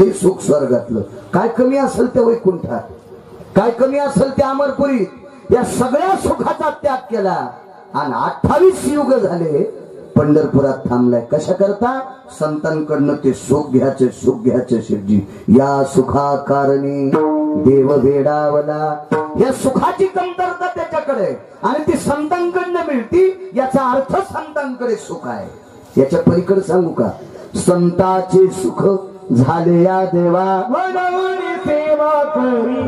ते सुख स्वर्गातलं. काय कमी असेल त्या वैकुंठात, काय कमी असेल त्या अमरपुरीत. या सगळ्या सुखाचा त्याग केला आणि 28 युग झाले पंढरपुरात थांबलाय. कशा करता? संतांकडनं ते सुख घ्यायचे, सुख घ्यायचे. शिवजी या सुखा कारणी देव वेडावला. या सुखाची कमतरता त्याच्याकडे आणि ती संतांकडनं मिळती. याचा अर्थ संतांकडे सुख आहे. याच्या पलीकडे सांगू का? संताचे सुख झाले या देवा, वडवणी सेवा करी.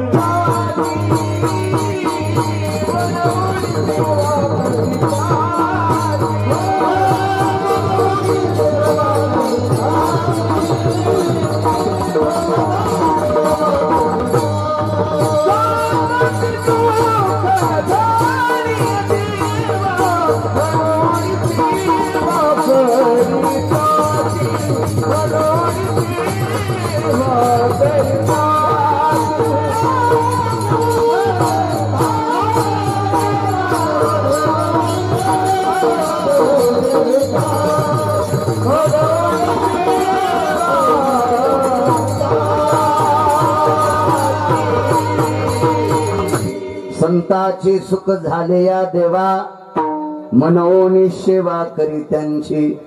संताचे सुख झाले या देवा, मनोनी सेवा करी त्यांची.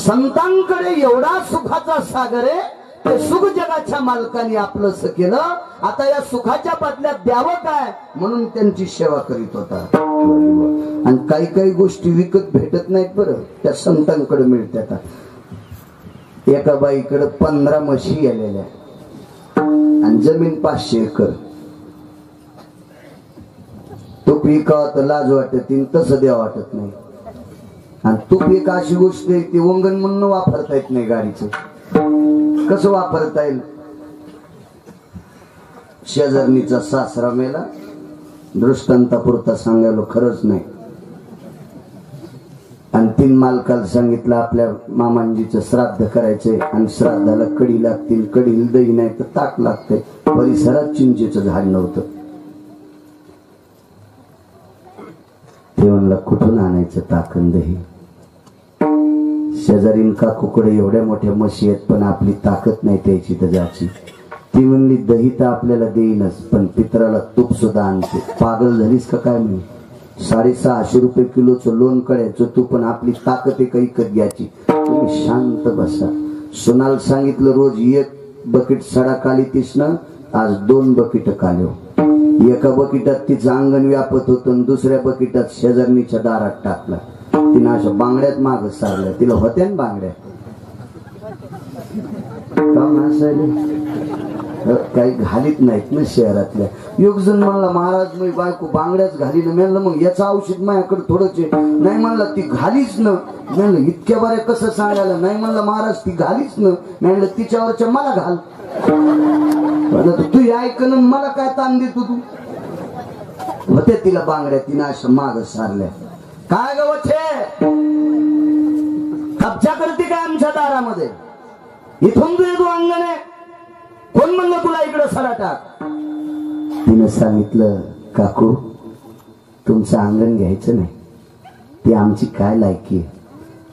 संतांकडे एवढा सुखाचा सागर आहे, ते सुख जगाच्या मालकाने आपलंस केलं. आता या सुखाच्या बदल्यात द्यावं काय म्हणून त्यांची सेवा करीत होता. आणि काही काही गोष्टी विकत भेटत नाहीत बरं, त्या संतांकडे मिळतात. एका बाईकडे 15 म्हशी आलेल्या आणि जमीन 500 एकर. तूप विकावं तर लाज वाटत, तसं द्या वाटत नाही. आणि तूप एक अशी गोष्ट आहे ती वंगण म्हणून वापरता येत नाही. गाडीचं कसं वापरता येईल? शेजारणीचा सासरा मेला, दृष्टांतापुरता सांगायला खरंच नाही. आणि 3 मालकाला सांगितलं आपल्या मामांजीचं श्राद्ध करायचंय आणि श्राद्धाला कडी लागतील. कडीला दही नाही तर ताक लागतंय. परिसरात चिंचेचं झाड नव्हतं. ते म्हणलं कुठून आणायचं ताक आणि दही? शेजारीन काकूकडे एवढ्या मोठ्या म्हशी आहेत पण आपली ताकद नाही त्याची तर जाची. ती म्हणली दही तर आपल्याला देईनच पण पित्राला तूप सुद्धा आणते. पागल झालीस का काय? म्हणे 650 रुपये किलोचं लोन कळायचं तू, पण आपली ताकद आहे का विकत घ्यायची? तुम्ही शांत बसा. सुनाल सांगितलं रोज 1 बकेट सडा काली तीसनं, आज 2 बकेट कालो. एका बकेटात तिचं अंगण व्यापत होतं आणि दुसऱ्या बकेटात शेजारणीच्या दारात टाकला. तिनं अशा बांगड्यात माग सारल्या. तिला होत्या ना बांगड्या, काही घालीत नाहीत ना शहरातल्या. एक जण म्हणला महाराज मी बायको बांगड्याच घाली ना. म्हणलं मग याचं औषध माझ्याकडे थोडंच आहे. नाही म्हणलं ती घालीच न. म्हणलं इतक्या बऱ्या कसं सांगायला? नाही म्हणलं महाराज ती घालीच न. म्हणलं तिच्यावरच्या मला घाल. तू ऐकन मला काय ताण देतो तू? होते तिला बांगड्या. तिनं अशा माग सारल्या. काय गवछे कब्जा करते काय आमच्या दारामध्ये? इथून तू अंगण आहे. कोण म्हणलं तुला इकडं सडा टाक? तिनं सांगितलं काकू तुमचं अंगण घ्यायचं नाही, ती आमची काय लायकी आहे.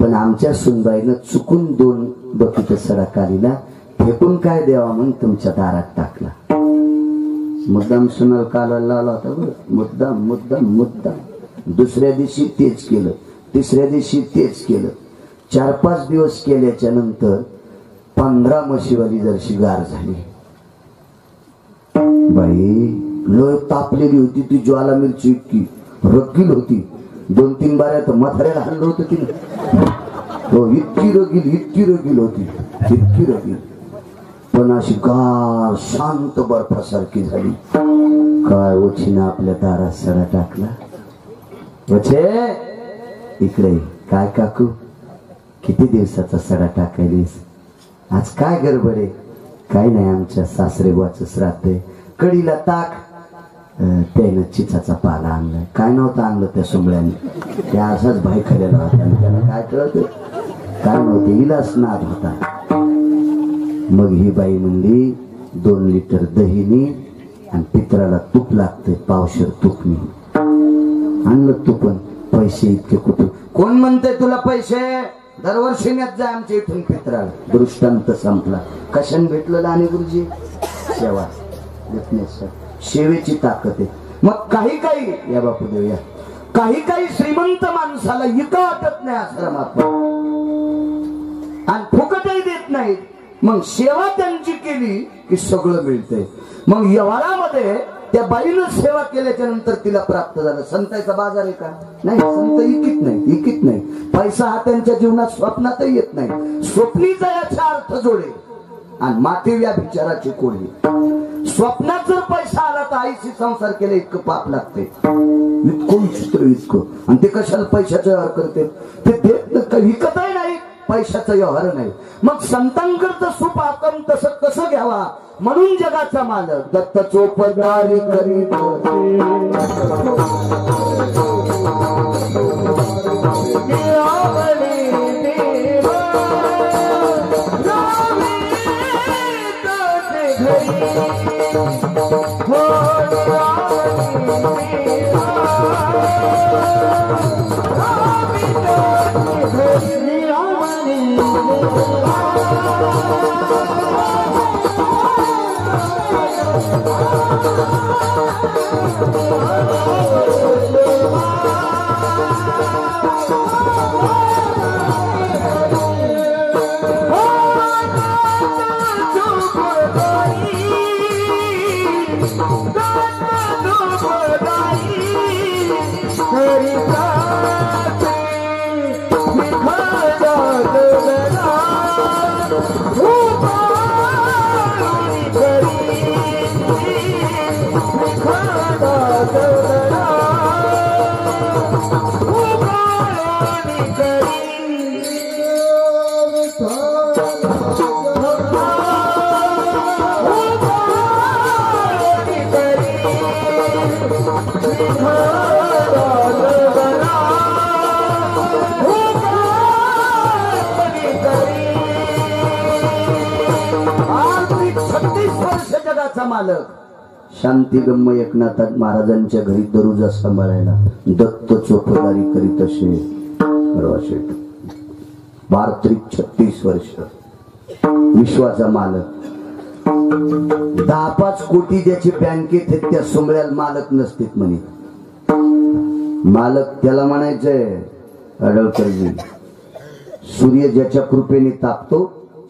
पण आमच्या सुनबाईनं चुकून 2 बकेट सडा काढीला, फेकून काय द्यावा म्हणून तुमच्या दारात टाकला. मुद्दाम सुनाल कालाला लावला होता बरं. मुद्दाम मुद्दाम मुद्दाम. दुसऱ्या दिवशी तेच केलं, तिसऱ्या दिवशी तेच केलं. 4-5 दिवस केल्याच्या नंतर 15 म्हशीवाली जरशी गार झाली. बाई लय तापलेली होती ती. ज्वाला मिरची इतकी रगील होती. 2-3 बाऱ्या तर म्हाताऱ्याला हल्लं होतं तिने. हो इतकी रगील होती, इतकी रगील. पण अशी गार शांत बर्फासारखी झाली. काय ओछीनं आपल्या दारात सडा टाकला. ओछे इकडे. काय काकू किती दिवसाचा सडा टाकायलीस? आज काय गडबड आहे? काय नाही आमच्या सासरेबाचं श्राद्ध आहे. कडीला ताक. त्यानं चिचाचा पाला आणलाय. काय नव्हतं आणलं त्या सोमळ्याने. त्या असाच भाई खल्याला होता. त्याला काय कळत काय नव्हतं. इलाच नाद होता. मग ही बाई म्हणली 2 लिटर दहीनी आणि पित्राला तूप लागते. पावशेर तूपनी आणलं तू. पण पैसे इतके कुठे? कोण म्हणते तुला पैसे? दरवर्षी नेत जाय आमच्या इथून पित्राला. दृष्टांत संपला. कशाने भेटलं लहाने गुरुजी? सेवा. सेवेची ताकद आहे. मग काही काही या बापू देऊया, काही काही श्रीमंत माणसाला इका वाटत नाही आश्रमात आणि फुकटही देत नाही. मग सेवा त्यांची केली की सगळं मिळतंय. मग व्यवहारामध्ये त्या बाईनं सेवा केल्याच्या नंतर तिला प्राप्त झालं. संतांचा बाजार आहे का? नाही. संत इकित नाही. पैसा हा त्यांच्या जीवनात स्वप्नातही येत नाही. स्वप्नीचा याचा अर्थ जोडे आणि माते या विचाराची कोळी. स्वप्नात जर पैसा आला तर आईशी संसार केला इतकं पाप लागते. इतकं विचित्र इतकं. आणि ते कशाला पैशाचा व्यवहार करते? ते देत विकतही नाही, पैशाचा व्यवहार नाही. मग संतांकडचं सुख आपण तसं कसं घ्यावा म्हणून जगाचा मालक दत्त चोपदारी करीत मालक शांती गम्म एकनाथ महाराजांच्या घरी दरुजा सांभाळायला दत्त चोपदारी करीत असे 36 वर्ष विश्वाचा मालक. 10-5 कोटी ज्याची बँकेत आहेत त्या सोमळ्याला मालक नसतील म्हणे. मालक त्याला म्हणायचंय अडळकरजी. सूर्य ज्याच्या कृपेने तापतो,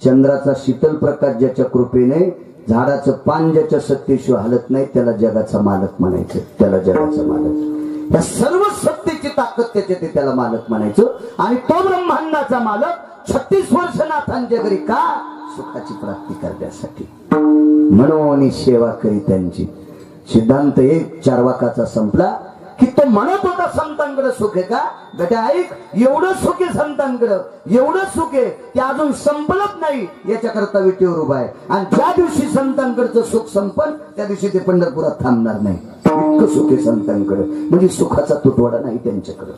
चंद्राचा शीतल प्रकाश ज्याच्या कृपेने, झाडाचं पान ज्याच्या सत्तेशिवाय हलत नाही, त्याला जगाचा मालक म्हणायचं. त्याला जगाचा मालक. या सर्व सत्तेची ताकद त्याच्या ते त्याला मालक म्हणायचं. आणि तो ब्रह्मांडाचा मालक 36 वर्ष नाथांच्या घरी का? सुखाची प्राप्ती करण्यासाठी. म्हणून सेवा करी त्यांची. सिद्धांत 1 चार्वाकाचा संपला की तो म्हणत होता संतांकडे सुख आहे का? बेटा ऐक, एवढं सुख आहे संतांकडे, एवढं सुख आहे ते अजून संपलत नाही. याच्याकरता विटेवर उभा आहे. आणि ज्या दिवशी संतांकडचं सुख संपल त्या दिवशी ते पंढरपुरात थांबणार नाही. इतकं सुख आहे संतांकडे. म्हणजे सुखाचा तुटवडा नाही त्यांच्याकडे.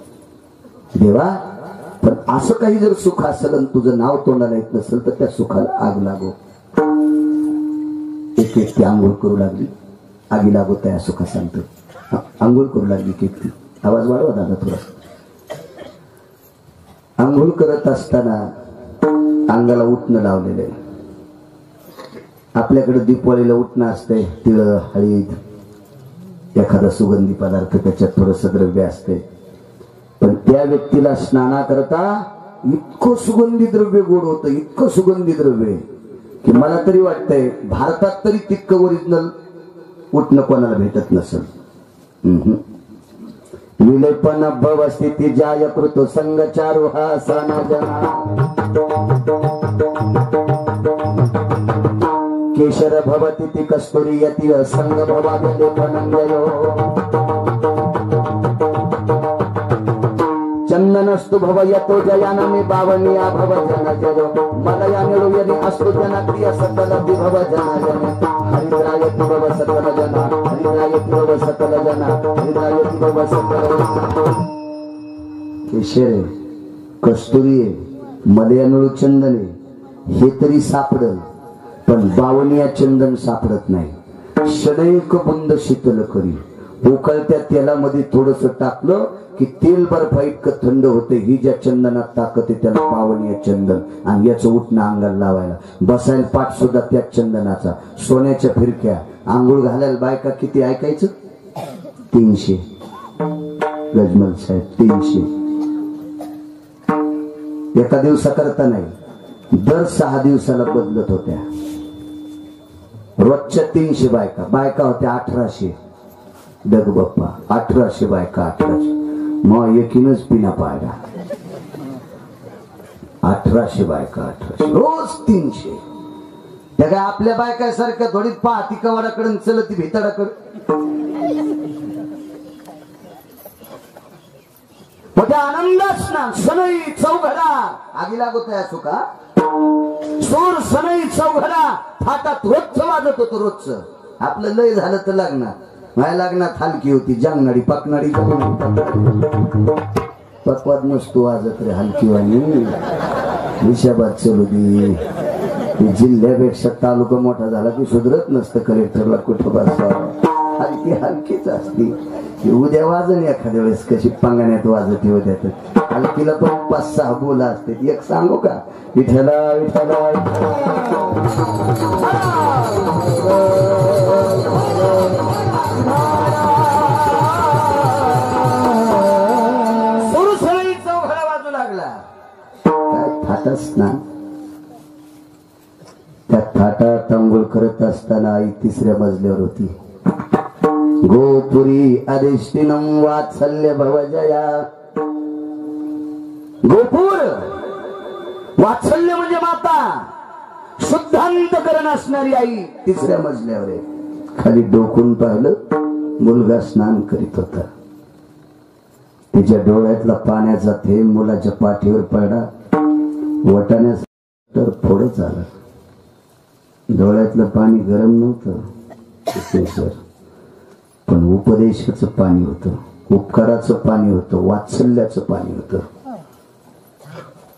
देवा, पण असं काही जर सुख असेल आणि तुझं नाव तोंडाला येत नसेल तर त्या सुखाला आग लागो. एक व्यक्ती आंघोळ करू लागली, आगी लागत आहे सुखा सांगतो. आंघोळ करू लागली की आवाज वाढवा दादा थोडा. आंघोळ करत असताना अंगाला उठणं लावलेलं. आपल्याकडे दीपावलीला उठणं असते, तिळ हळद एखादा सुगंधी पदार्थ त्याच्यात थोडस द्रव्य असते. पण त्या व्यक्तीला स्नाना करता इतकं सुगंधी द्रव्य गोड होतं, इतकं सुगंधी द्रव्य की मला तरी वाटतंय भारतात तरी तितकं ओरिजिनल उठणं कोणाला भेटत नसेल. विलेपन भवस्थिती जाय कृतो संग चारु हासना जना केशर भवती ती कस्तुरी यती संग भवालेपनंगयो चंदनस्तु भवयतो जयानमे बावनिया भव जन जयो मलयानि रुयनि अस्तु जनप्रिय सकल विभव जन जन हरिद्रायति भव सकल जना हरिद्रायति भव सकल जना हरिद्रायति भव सकल केशर कस्तुरी मलयानळू चंदने हे तरी सापडल, पण बावनिया चंदन सापडत नाही. शनैक बुंद शीतल करी उकळत्या तेलामध्ये थोडस टाकलं की तेल बर्फा इतकं थंड होते. ही ज्या चंदनात ताकद आहे त्याला पावनीय चंदन. आणि याचं उठणं अंगाला लावायला, बसायला पाठ सुद्धा त्याच चंदनाचा. सोन्याच्या फिरक्या. आंघोळ घालायला बायका किती ऐकायचं? 300. गजमल साहेब 300. एका दिवसाकरता नाही, दर 6 दिवसाला बदलत होत्या. रोजच्या 300 बायका होत्या 1800. डग बाप्पा 1800 बायका 1800. मग एकीनच पिना पाडा. 1800 बायका 1800 रोज 300. त्या काय आपल्या बायकासारख्या थोडी पाहती कवाडाकडून चलती भितडाकडे. मोठ्या आनंदाच ना सनई चौघडा आगी लागत आहे सुका. सूर सनई चौघडा फाटात रोजचं वाजत होतं. रोजचं आपलं लय झालं तर लग्नात. माझ्या लग्नात हलकी होती जांगणाडी पाकणाडी. पकवाद नसतो वाजत रे हलकी वाणी. हिशाबाद चलू दे. जिल्ह्यापेक्षा तालुका मोठा झाला की सुधरत नसतं कलेक्टरला कुठं बसावं. हलकी हलकीच असती. उद्या वाजन एखाद्या वेळेस कशी पांगण्यात वाजत उद्या तर. हलकीला पण 5-6 बोला असते. एक सांगू का? विठ्ठला विठ्ठला सुरसळी चौघडा वाजू लागला. काय थाटच ना. त्या थाटात अंघोळ करत असताना आई 3ऱ्या मजल्यावर होती. गोपुरी अधिष्ठिनम वात्सल्य भवजया. गोपूर वात्सल्य म्हणजे माता, शुद्धांतकरण असणारी आई 3ऱ्या मजल्यावर आहे. खाली डोकून पाहिलं, मुलगा स्नान करीत होता. तिच्या डोळ्यातला पाण्याचा थेंब मुलाच्या पाठीवर पडला. वटाण्यास तर फोडं झालं. डोळ्यातलं पाणी गरम नव्हतं पण उपदेशाचं पाणी होतं, उपकाराचं पाणी होतं, वात्सल्याचं पाणी होतं.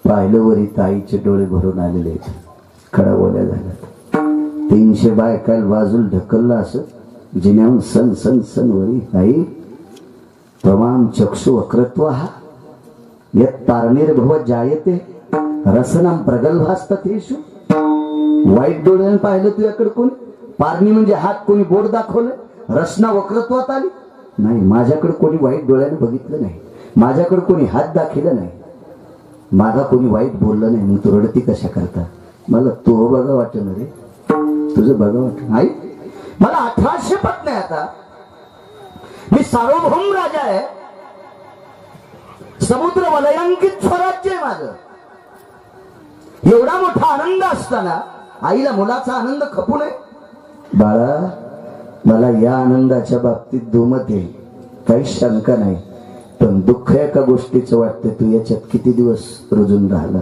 पाहिलं वरी ताईचे डोळे भरून आलेले आहेत. खडावल्या झाल्यात. 300 बायकाला बाजूला ढकललं असं जिन्याहून सन सन सन वरी. आई तमाम चक्षु वक्रत्व हा यत् तारणिर्भव जायते रसनम प्रगल्भास्ततेषु. वाईट डोळ्यानं पाहिलं तुझ्याकडे कोणी? पारणी म्हणजे हात कोणी बोट दाखवलं? रसना वक्रत्वात आली नाही. माझ्याकडे कोणी वाईट डोळ्याने बघितलं नाही. माझ्याकडे कोणी हात दाखवला नाही. माझा कोणी वाईट बोललं नाही. मग तू रडती कशा करता? मला तो बघा वाटलं रे, तुझं बघा वाटलं. आई मला 1800 पत नाही. आता मी सार्वभौम राजा आहे. समुद्र वलयांकित स्वराज्य आहे माझं. एवढा मोठा आनंद असताना आईला मुलाचा आनंद खपू नये. बाळा मला या आनंदाच्या बाबतीत दुमत येईल, काही शंका नाही. पण दुःख एका गोष्टीचं वाटतं, तू याच्यात किती दिवस रुजून राहिला.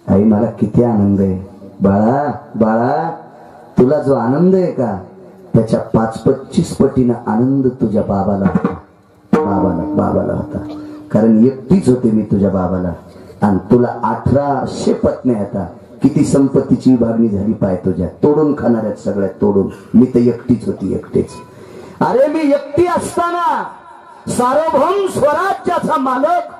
आई मला किती आनंद आहे. बाळा बाळा तुला जो आनंद आहे का त्याच्या 5-25 पटीनं आनंद तुझ्या बाबाला होता. कारण एकटीच होते मी तुझ्या बाबाला. आणि तुला 1800 पत्न्या आता. किती संपत्तीची विभागणी झाली पाय तुझ्या. तोडून खाणाऱ्यात सगळ्यात तोडून. मी तर एकटीच होती, एकटीच. अरे मी एकटी असताना सार्वभौम स्वराज्याचा मालक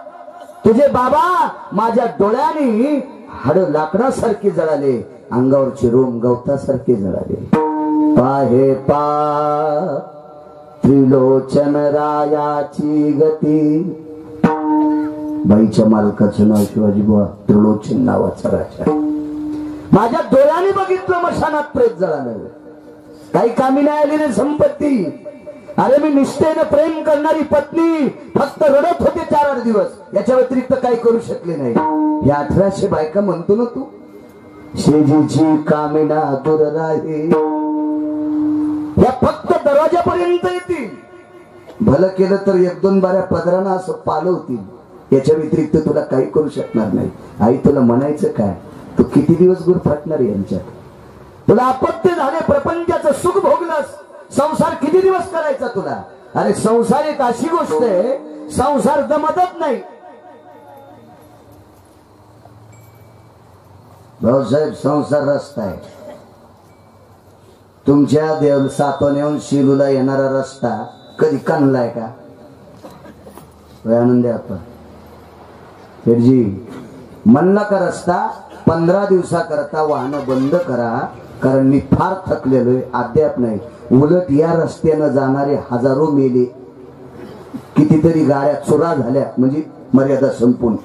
तुझे बाबा माझ्या डोळ्याने हाड लाकडासारखे जळाले, अंगावरचे रोम गवतासारखे जळाले. पाहे पा त्रिलोचन रायाची गती. बाईच्या मालकाचं नाव शिवाजी बुवा, त्रिलोचन नावाचा राजा. माझ्या डोळ्याने बघितलं मशानात प्रेत जळालं. काही कामी नाही आलेली संपत्ती. अरे मी निष्ठेनं प्रेम करणारी पत्नी फक्त रडत होते 4-8 दिवस. याच्या व्यतिरिक्त काही करू शकले नाही. या 1800 बायका म्हणतो ना तू. शेजीची कामिना दूर राहे. या फक्त दरवाजापर्यंत येतील. भलं केलं तर 1-2 बाऱ्या पदरानं असं पालवतील. याच्या व्यतिरिक्त तुला काही करू शकणार नाही. आई तुला म्हणायचं काय? तू किती दिवस गुरफाटणार यांच्यात? तुला अपत्य झाले, प्रपंचाचं सुख भोगलंस, संसार किती दिवस करायचा तुला? अरे संसार एक अशी गोष्ट आहे, संसार जमतच नाही. भाऊसाहेब संसार रस्ता आहे. तुमच्या देव सातवण्याहून शिरूला येणारा रस्ता कधी काढलाय का? आनंद आहे आपण शेठजी म्हणला का रस्ता 15 दिवसाकरता वाहनं बंद करा, कारण मी फार थकलेलोय, अद्याप नाही. उलट या रस्त्यानं जाणारे हजारो मेले, कितीतरी गाड्या चुरा झाल्या, म्हणजे मर्यादा संपून,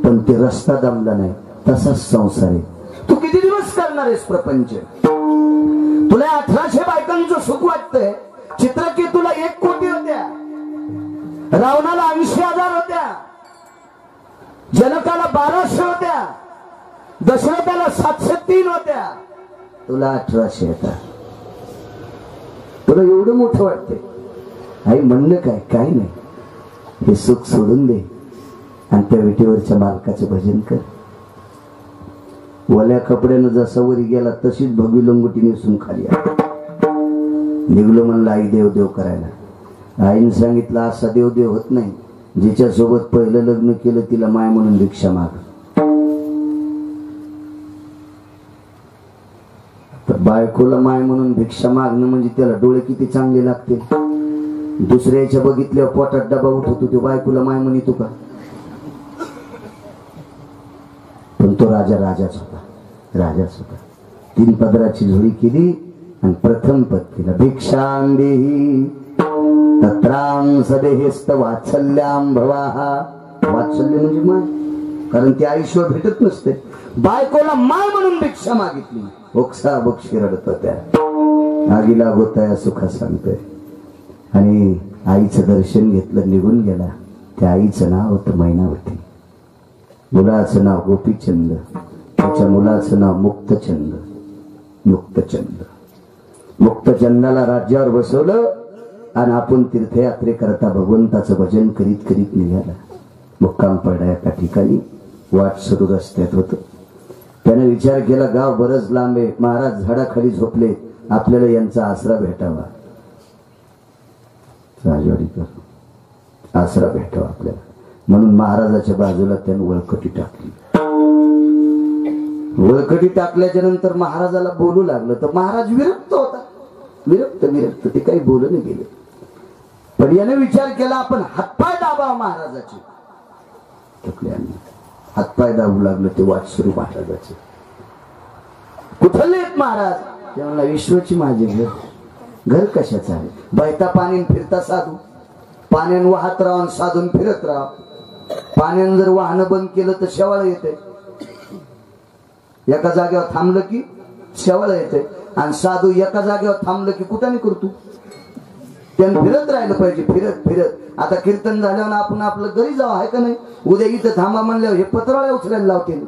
पण ते रस्ता दमला नाही. तसाच संसार आहे. तू किती दिवस करणार आहेस प्रपंच? तुला 1800 बायकांचं सुख वाटतंय. चित्रकेतूला 1 कोटी होत्या, रावणाला 80,000 होत्या, जनकाला 1200 होत्या, दशरथाला 703 होत्या, तुला 1800 होता. तुला एवढं मोठं वाटतंय? आई म्हणणं काय? काही नाही. हे सुख सोडून दे आणि त्या विटेवरच्या मालकाचं भजन कर. वल्या कपड्यानं जसा वरी गेला तशीच भगवी लंगोटी नेसून खाली निघलो. म्हणलं आई देव देव करायला. आईने सांगितलं असा देव देव होत नाही, जिच्यासोबत पहिलं लग्न केलं तिला माय म्हणून भिक्षा माग. तर बायकोला माय म्हणून भिक्षा मागणं म्हणजे त्याला डोळे किती चांगले लागतील. दुसऱ्याच्या बघितल्यावर पोटात डबा उठवतो, तो बायकोला माय म्हणतो का? पण तो राजा राजाच होता, राजाच होता. 3 पदराची झोळी केली आणि प्रथम पद केलं भिक्षां देहि तत्रां सदेहस्त वात्सल्यां भवाहा. वात्सल्य म्हणजे माय, कारण ते आयुष्य भेटत नसते. बायकोला माय म्हणून भिक्षा मागितली. ओक्सा बक्षी रडत होत्या. आगीला होत्या सुखा सांगतोय. आणि आईचं दर्शन घेतलं, निघून गेला. त्या आईचं नाव होतं मैनावती. मुलाचं नाव गोपीचंद, त्याच्या मुलाचं नाव मुक्तचंद. मुक्तचंद मुक्तचंदाला राज्यावर बसवलं आणि आपण तीर्थयात्रेकरता भगवंताचं भजन करीत करीत निघाला. मुक्काम पडला एका ठिकाणी. वाट सुरू रस्त्यात होत. त्याने विचार केला गाव बरंच लांब आहे, महाराज झाडाखाली झोपले, आपल्याला यांचा आसरा भेटावा. राजवाडीकर आसरा भेटावा आपल्याला म्हणून महाराजाच्या बाजूला त्याने वळकटी टाकली. वळकटी टाकल्याच्या नंतर महाराजाला बोलू लागलं तर महाराज विरक्त होता. विरक्त विरक्त ते काही बोलू नाही गेले. पण याने विचार केला आपण हातपाय दाबावा महाराजाचे. हातपाय दाबू लागलं. ते वाट सुरू महाराजाचे. कुठले आहेत महाराज? ते म्हणला विश्वची माझे घर. घर कशाचं आहे? बहता पाणी फिरता साधू, पाण्यान वाहत राहा आणि साधून फिरत राहा. पाण्यानं जर वाहन बंद केलं तर शेवाळ येते. एका जागेवर थांबलं की शेवाळ येते. आणि साधू एका जागेवर थांबलं की कुठं नाही करतो. त्यानं फिरत राहिलं पाहिजे, फिरत फिरत. आता कीर्तन झाल्यावर आपण आपलं घरी जावं आहे का नाही? उद्या इथं थांबा म्हणल्यावर हे पत्रावळ्या उचलायला लावतील.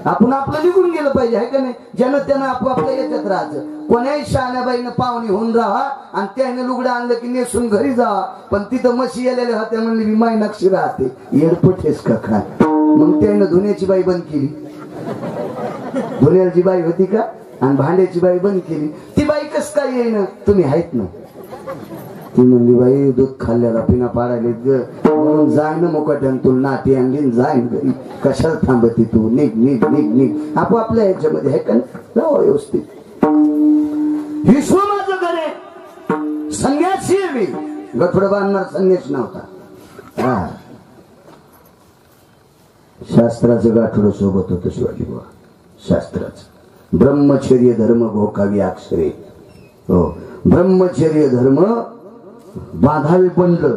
आपण आपलं निघून गेलं पाहिजे आहे का नाही? ज्यानं त्यानं आपापल्या याच्यात राहायचं. कोणाही शहाण्याबाईनं पाहुणी होऊन राहा आणि त्याने लुगडं आणलं की नेसून घरी जावा. पण तिथं म्हशी आलेल्या होत्या म्हणली मी माय नक्षी राहते. येडपटेस का काय? मग त्यानं धुण्याची बाई बंद केली. धुण्याची बाई होती का? आणि भांड्याची बाई बंद केली. ती बाई कस काय येईन? तुम्ही आहेत ना? ती म्हणली बाई दूध खाल्ल्याला पिना पाडायला म्हणून जाय ना मोकाट्यान तुला नाटी आणली जाईन घरी. कशाला थांबती तू? निघ निघ निघ निघ. आपापल्या ह्याच्यामध्ये आहे का राहा व्यवस्थित. विश्व माझं घर आहे. संन्यासी आहे मी. गठोड बांधणार संन्यास नव्हता. हा शास्त्राचं गाठोड सोबत होतं शिवाजी बाबा. शास्त्राचं ब्रह्मचर्य धर्म घोकावी अक्षरे. हो ब्रह्मचर्य धर्म बांधावे बंडल.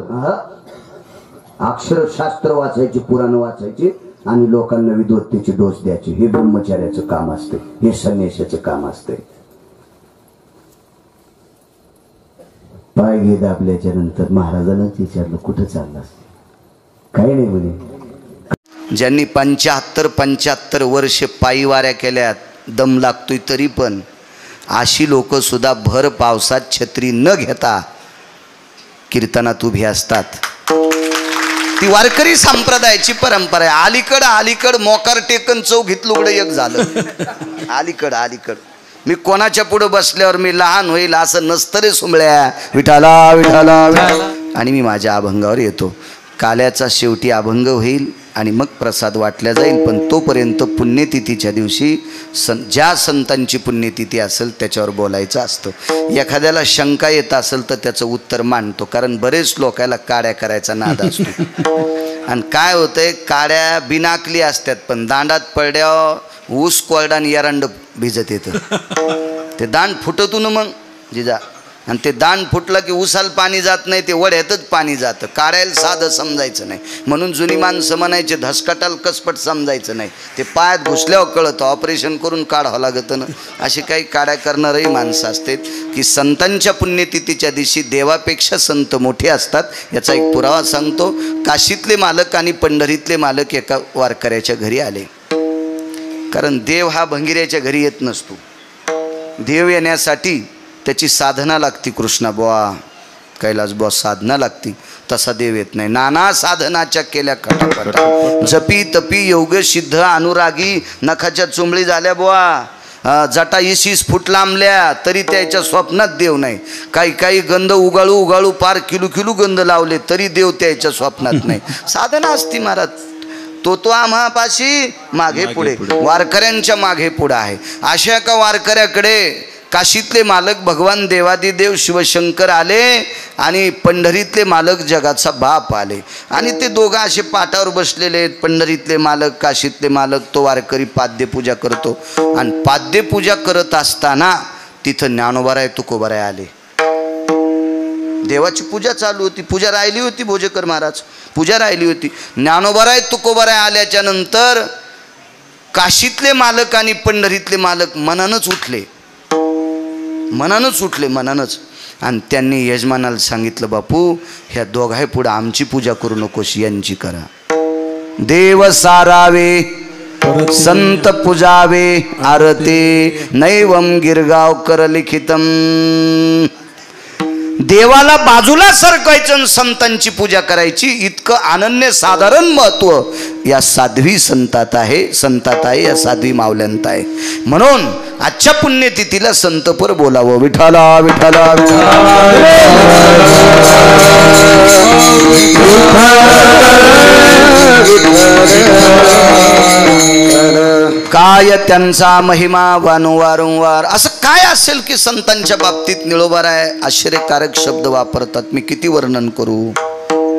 अक्षर शास्त्र वाचायचे, पुराण वाचायचे आणि लोकांना विद्वत्तेचे डोस द्यायचे. हे ब्रह्मचार्याचं काम असते. हे संन्यासाचं काम असते. पाय घे दाबल्याच्या नंतर महाराजांनाच विचारलं कुठं चाललास? काही नाही म्हणे. ज्यांनी 75 वर्ष पायी वाऱ्या केल्यात, दम लागतोय तरी पण, अशी लोक सुद्धा भर पावसात छत्री न घेता कीर्तनात उभी असतात. ती वारकरी संप्रदायाची परंपरा आहे. अलीकड मोकार टेकन चौघीत लुगडं एक झालं. अलीकड मी कोणाच्या पुढे बसल्यावर मी लहान होईल असं नसतं रे सुंबळ्या. विठाला विठाला आणि मी माझ्या अभंगावर येतो. काल्याचा शेवटी अभंग होईल. आणि मग प्रसाद वाटला जाईल. पण तोपर्यंत पुण्यतिथीच्या दिवशी ज्या संतांची पुण्यतिथी असेल त्याच्यावर बोलायचं असतं. एखाद्याला शंका येत असेल तर त्याचं उत्तर मांडतो, कारण बरेच लोकांना काड्या करायचा नाद असतो. आणि काय होतंय, काड्या बिनाकली असतात पण दांडात पडल्यावर ऊस कोरडा आणि एरंड भिजत येतं. ते दांड फुटतून मग जिजा, आणि ते दांड फुटलं की उसाला पाणी जात नाही, ते वड्यातच पाणी जातं. काढायला साधं समजायचं नाही. म्हणून जुनी माणसं म्हणायचे धसकटाल कसपट समजायचं नाही, ते पायात घुसल्यावर कळतं, ऑपरेशन करून काढावं लागतं ना. अशी काही काड्या करणारही माणसं असतात की संतांच्या पुण्यतिथीच्या दिवशी देवापेक्षा संत मोठे असतात. याचा एक पुरावा सांगतो. काशीतले मालक आणि पंढरीतले मालक एका वारकऱ्याच्या घरी आले. कारण देव हा भंगिऱ्याच्या घरी येत नसतो. देव येण्यासाठी त्याची साधना लागती. कृष्णा बुवा, कैलास बुवा, साधना लागती. तसा देव येत नाही. नाना साधनाच्या केल्या खटापटा, जपी तपी योग सिद्ध अनुरागी, नखाच्या चुंबळी झाल्या बुवा, जटा 20 फूट लांबल्या तरी त्याच्या स्वप्नात देव नाही. काही काही गंध उगाळू उगाळू पार किलू गंध लावले तरी देव त्याच्या स्वप्नात नाही. साधना असती महाराज. तो आम्हापाशी मागे पुढे, वारकऱ्यांच्या मागे पुढे आहे. अशा एका वारकऱ्याकडे काशीतले मालक भगवान देवादिदेव शिवशंकर आले आणि पंढरीतले मालक जगाचा बाप आले. आणि ते दोघं असे पाटावर बसलेले आहेत. पंढरीतले मालक, काशीतले मालक. तो वारकरी पाद्यपूजा करतो. आणि पाद्यपूजा करत असताना तिथं ज्ञानोबाराय तुकोबाराय आले. देवाची पूजा चालू होती. पूजा राहिली होती. भोजेकर महाराज पूजा राहिली होती. ज्ञानोबाराय तुकोबाराय आल्याच्या नंतर काशीतले मालक आणि पंढरीतले मालक मनानच उठले. आणि त्यांनी यजमानाला सांगितलं, बापू ह्या दोघाही पुढे आमची पूजा करू नकोस, यांची करा. देव सारावे संत पूजावे आरते नैवम गिरगाव कर लिखितम. देवाला बाजूला सरकायचं, संतांची पूजा करायची, इतकं अनन्य साधारण महत्व या साध्वी संतात आहे. या साध्वी मावल्यांत आहे. म्हणून आजच्या पुण्यतिथीला संतपर बोलावं. विठाला विठाला काय त्यांचा महिमा वारंवार. असं काय असेल की संतांच्या बाबतीत निळोबाराय आश्चर्यकारक शब्द वापरतात. मी किती वर्णन करू,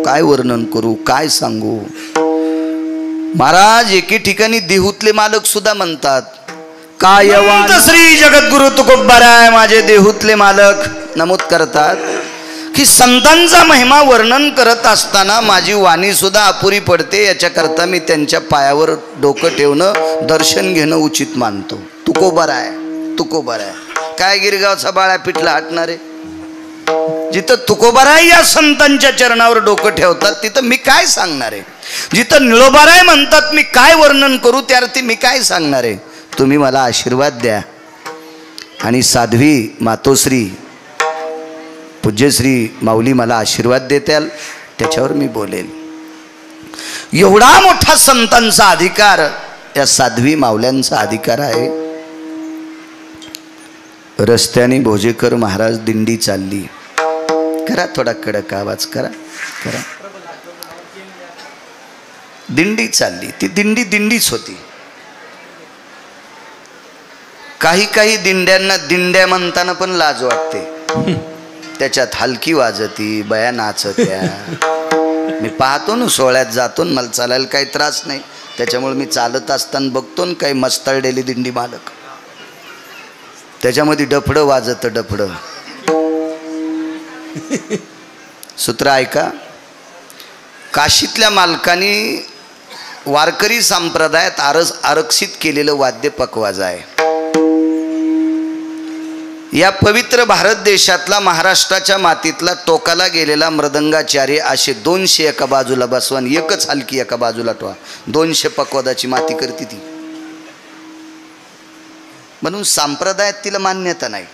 काय वर्णन करू, काय सांगू. महाराज एके ठिकाणी देहूतले मालक सुद्धा म्हणतात, काय श्री जगद्गुरु तुकोबाराय माझे देहूतले मालक नमूद करतात की संतांचा महिमा वर्णन करत असताना माझी वाणी सुद्धा अपुरी पडते. याच्याकरता मी त्यांच्या पायावर डोकं ठेवणं, दर्शन घेणं उचित मानतो. तुकोबाराय काय गिरगावचा बाळा पिठला हटणारे. जिथं तुकोबाराय या संतांच्या चरणावर डोकं ठेवतात तिथं मी काय सांगणार आहे. जिथं निळोबाराय म्हणतात मी काय वर्णन करू, त्यार्थी मी काय सांगणार आहे. तुम्ही मला आशीर्वाद द्या. आणि साध्वी मातोश्री पूज्यश्री माऊली मला आशीर्वाद देत्याल, त्याच्यावर मी बोलेल. एवढा मोठा संतांचा अधिकार या साध्वी माऊल्यांचा अधिकार आहे. रस्त्याने भोजेकर महाराज दिंडी चालली. करा थोडा कडक आवाज करा. दिंडी चालली. ती दिंडीच होती. काही दिंड्यांना दिंड्या म्हणताना पण लाज वाटते. त्याच्यात हलकी वाजती, बया नाचत्या. मी पाहतो ना सोहळ्यात जातो, मला चालायला काही त्रास नाही. त्याच्यामुळे मी चालत असताना बघतो ना काही मस्तळलेली दिंडी मालक, त्याच्यामध्ये डफडं वाजतं. डफडं सूत्र ऐका. काशीतल्या मालकांनी वारकरी संप्रदायात आरक्षित केलेलं वाद्य पकवाज आहे. या पवित्र भारत देशातला, महाराष्ट्राच्या मातीतला टोकाला गेलेला मृदंगाचार्य असे 200 एका बाजूला बसवून एकच हलकी एका बाजूला ठेवा. 200 पकवादाची माती करते ती. म्हणून संप्रदायात तिला मान्यता नाही.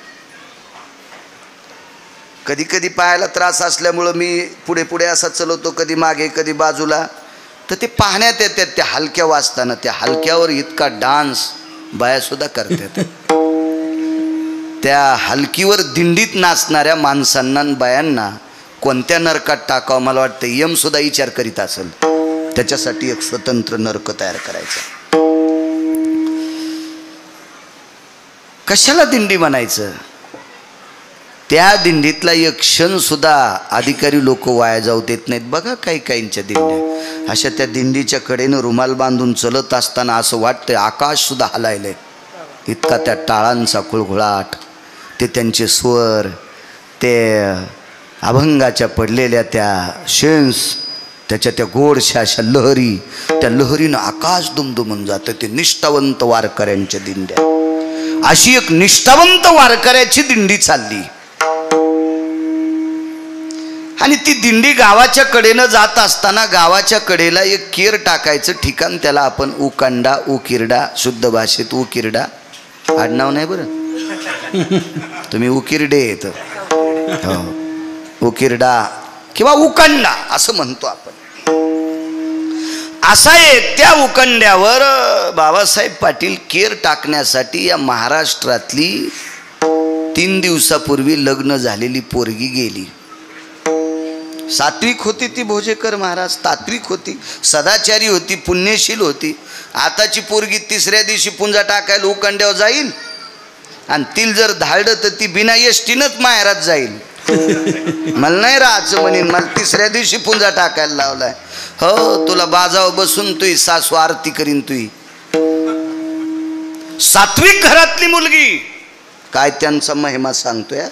कधी कधी पायाला त्रास असल्यामुळं मी पुढे पुढे असा चलवतो, कधी मागे कधी बाजूला. तर ते पाहण्यात येतात त्या हलक्या वाजताना. त्या हलक्यावर इतका डान्स बायासुद्धा करतात. त्या हलकीवर दिंडीत नाचणाऱ्या माणसांना बायांना कोणत्या नरकात टाकावं मला वाटतं यम सुद्धा विचार करीत असेल. त्याच्यासाठी एक स्वतंत्र नरक तयार करायचा. कशाला दिंडी म्हणायचं? त्या दिंडीतला एक क्षण सुद्धा अधिकारी लोक वाया जाऊ देत नाहीत. बघा काही काहींच्या दिंड्या अशा, त्या दिंडीच्या कडेनं रुमाल बांधून चलत असताना असं वाटतंय आकाश सुद्धा हलायलंय. इतका त्या टाळांचा कुळघुळाट, ते त्यांचे स्वर, ते अभंगाच्या पडलेल्या त्या शेन्स, त्याच्या त्या गोडशा अशा लहरी, त्या लहरीनं आकाश दुमदुमून जातं. ते निष्ठावंत वारकऱ्यांच्या दिंड्या. अशी एक निष्ठावंत वारकऱ्याची दिंडी चालली आणि ती दिंडी गावाच्या कडेनं जात असताना गावाच्या कडेला एक केर टाकायचं ठिकाण, त्याला आपण उकांडा, उकिरडा, शुद्ध भाषेत उकिरडा, आडनाव नाही बरं, तुम्ही उकिरडे येत, हो उकिरडा किंवा उकांडा असं म्हणतो आपण. असा आहे त्या उकंड्यावर बाबासाहेब पाटील केर टाकण्यासाठी या महाराष्ट्रातली 3 दिवसापूर्वी लग्न झालेली पोरगी गेली. सात्विक होती ती भोजेकर महाराज, तात्विक होती, सदाचारी होती, पुण्यशील होती. आताची पोरगी 3ऱ्या दिवशी पुंजा टाकायला उकंड्यावर जाईल आणि तिला जर धाडलं तर ती बिना एसटीनंच माहेरात जाईल. मला नाही राहायचं म्हणेन, मला 3ऱ्या दिवशी पुंजा टाकायला लावलाय. हो तुला बाजावर बसून तुही सासू आरती करीन. तुही सात्विक घरातली मुलगी, काय त्यांचा महिमा सांगतोय.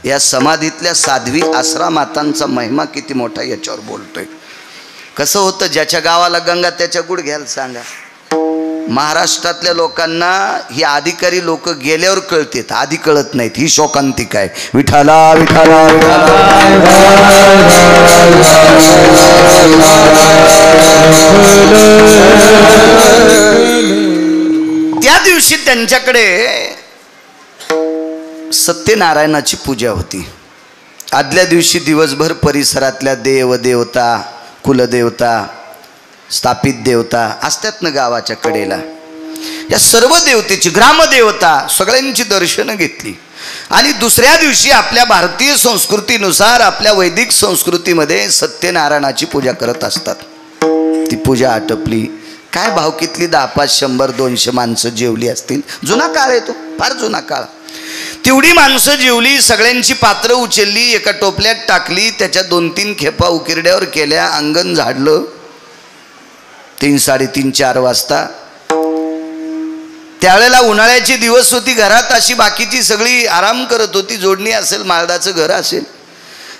या समाधीतल्या साध्वी आश्रमातांचा महिमा किती मोठा याच्यावर बोलतोय. कसं होतं, ज्याच्या गावाला गंगा त्याच्या गुडघ्याला सांगा. महाराष्ट्रातल्या लोकांना ही अधिकारी लोक गेल्यावर कळतात, आधी कळत नाहीत. ही शोकांतिक आहे. विठाला विठाला त्या दिवशी त्यांच्याकडे सत्यनारायणाची पूजा होती. आदल्या दिवशी दिवसभर परिसरातल्या देवदेवता, कुलदेवता, स्थापित देवता असतात ना गावाच्या कडेला, या सर्व देवतेची, ग्रामदेवता सगळ्यांची दर्शनं घेतली. आणि दुसऱ्या दिवशी आपल्या भारतीय संस्कृतीनुसार, आपल्या वैदिक संस्कृतीमध्ये सत्यनारायणाची पूजा करत असतात. ती पूजा आटपली. काय भावकीतली 10, 5, 100, 200 माणसं जेवली असतील. जुना काळ आहे तो, फार जुना काळ. तेवढी माणसं जेवली, सगळ्यांची पात्र उचलली, एका टोपल्यात टाकली, त्याच्या 2-3 खेपा उकिरड्यावर केल्या, अंगण झाडलं. 3, 3:30, 4 वाजता. त्यावेळेला उन्हाळ्याचे दिवस होती. घरात अशी बाकीची सगळी आराम करत होती. जोडणी असेल, माळदाचं घर असेल.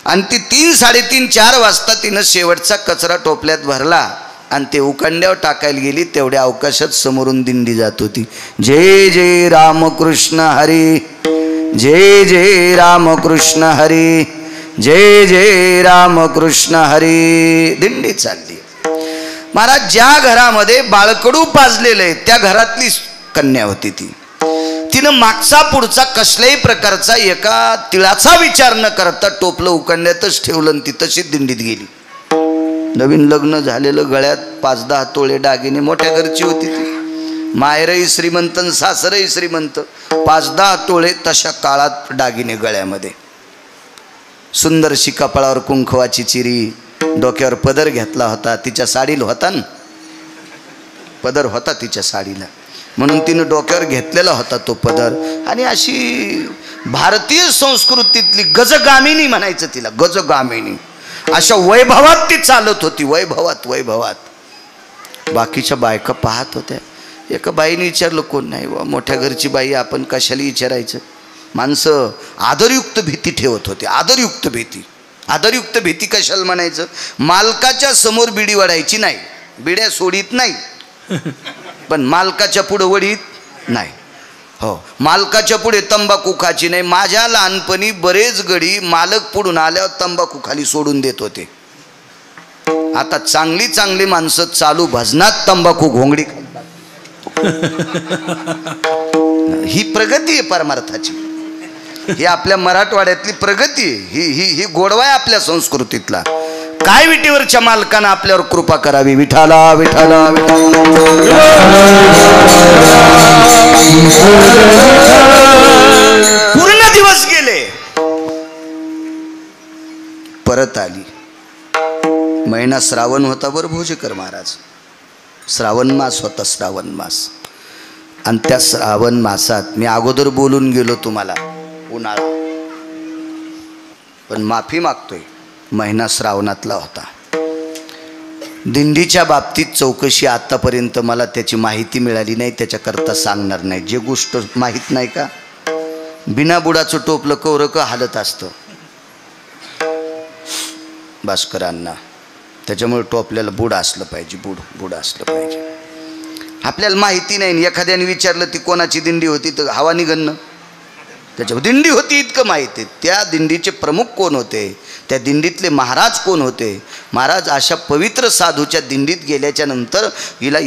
आणि ती 3, 3:30, 4 वाजता तिनं शेवटचा कचरा टोपल्यात भरला आणि ते उकंड्यावर टाकायला गेली. तेवढ्या अवकाशात समोरून दिंडी जात होती. जय जय रामकृष्ण हरी, जय जय रामकृष्ण हरी, जय जय रामकृष्ण हरी. दिंडी चालली. महाराज ज्या घरामध्ये बाळकडू पाजलेलं आहे त्या घरातली कन्या होती ती. तिनं मागचा पुढचा कसल्याही प्रकारचा एका तिळाचा विचार न करता टोपलं उकंड्यातच ठेवलं आणि ती तशीच दिंडीत गेली. नवीन लग्न झालेलं, गळ्यात 5-10 तोळे दागिने, मोठ्या घरची होती ती. माहेरही श्रीमंत, सासरही श्रीमंत. 5-10 तोळे तशा काळात दागिने गळ्यामध्ये. सुंदरशी कपाळावर कुंकवाची चिरी, डोक्यावर पदर घेतला होता. तिच्या साडीला होता ना पदर, होता तिच्या साडीला, म्हणून तिनं डोक्यावर घेतलेला होता तो पदर. आणि अशी भारतीय संस्कृतीतली गजगामिनी म्हणायचं तिला, गजगामिनी. अशा वैभवात ती चालत होती. वैभवात वैभवात. बाकीच्या बायका पाहत होत्या. एका बाईने विचारलं, कोण नाही वा, मोठ्या घरची बाई, आपण कशाला विचारायचं. माणसं आदरयुक्त भीती ठेवत होते. आदरयुक्त भीती. आदरयुक्त भीती कशाला म्हणायचं. मालकाच्या समोर बिडी वडायची नाही, बिड्या सोडीत नाही, पण मालकाच्या पुढे वडीत नाही. हो, मालकाच्या पुढे तंबाखू खायची नाही. माझ्या लहानपणी बरेच गडी मालक पुढून आल्यावर तंबाखू खाली सोडून देत होते. आता चांगली चांगली माणसं चालू भजनात तंबाखू घोंगडी खातात. ही प्रगती आहे परमार्थाची. ही आपल्या मराठवाड्यातली प्रगती आहे. ही गोडवा आहे आपल्या संस्कृतीतला. काय विटीवरच्या मालकानं आपल्यावर कृपा करावी. विठाला विठाला पूर्ण दिवस गेले. परत आली. महिना महिना श्रावण होता बरं भोजेकर महाराज, श्रावण मास होता, श्रावण मास. आणि त्या श्रावण मासात मी अगोदर बोलून गेलो तुम्हाला, उन्हाळा, पण माफी मागतोय, महिना श्रावणातला होता. दिंडीच्या बाबतीत चौकशी आत्तापर्यंत मला त्याची माहिती मिळाली नाही, त्याच्याकरता सांगणार नाही. जे गोष्ट माहीत नाही का, बिना बुडाचं टोपलं कवरं हालत असतं भास्करांना, त्याच्यामुळे टोपल्याला बुड असलं पाहिजे, बुड असलं पाहिजे. आपल्याला माहिती नाही, एखाद्याने विचारलं ती कोणाची दिंडी होती तर हवा निघणं, त्याच्या दिंडी होती इतकं माहिती. त्या दिंडीचे प्रमुख कोण होते, त्या दिंडीतले महाराज कोण होते. महाराज अशा पवित्र साधूच्या दिंडीत गेल्याच्या नंतर हिला